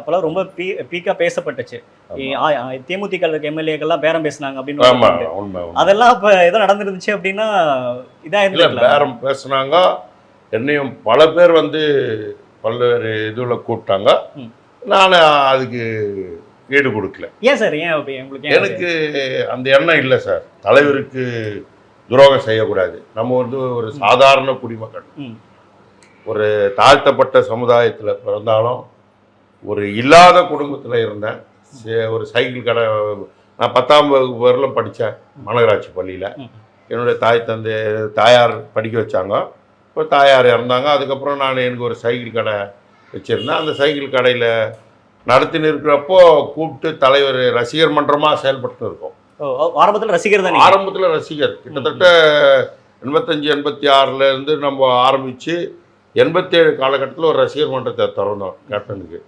அப்போல்லாம் ரொம்ப பீக்கா பேசப்பட்டுச்சு. தேமுதிக எம்எல்ஏக்கள்லாம் பேரம் பேசினாங்க ஆமா, அப்படின்னு. உண்மை. அதெல்லாம் இப்போ ஏதோ நடந்துருந்துச்சு அப்படின்னா இதா இல்லை, இருந்துக்கலாம். பேரம் பேசுனாங்க. என்னையும் பல பேர் வந்து பல்வேறு இதுல கூப்பிட்டாங்க. நான் அதுக்கு ஈடு கொடுக்கல. ஏன் சார்? ஏன் அப்படி உங்களுக்கு? எனக்கு அந்த எண்ணம் இல்லை சார். தலைவருக்கு துரோகம் செய்யக்கூடாது. நம்ம வந்து ஒரு சாதாரண குடிமக்கள், ஒரு தாழ்த்தப்பட்ட சமுதாயத்தில் பிறந்தாலும் ஒரு இல்லாத குடும்பத்தில் இருந்தேன். ஒரு சைக்கிள் கடை, நான் 10ஆம் வகுப்பு வரலும் படித்தேன் மாநகராட்சி பள்ளியில். என்னுடைய தாயார் படிக்க வச்சாங்க. இப்போ தாயார் இறந்தாங்க. அதுக்கப்புறம் எனக்கு ஒரு சைக்கிள் கடை வச்சுருந்தேன். அந்த சைக்கிள் கடையில் நடத்தின்னு இருக்கிறப்போ கூப்பிட்டு தலைவர் ரசிகர் மன்றமாக செயல்பட்டு இருக்கோம். ஆரம்பத்தில் ரசிகர் தான். ஆரம்பத்தில் ரசிகர் கிட்டத்தட்ட 85-86 நம்ம ஆரம்பித்து 87 காலகட்டத்தில் ஒரு ரசிகர் மன்றத்தை திறந்தோம் கேப்டனுக்கு.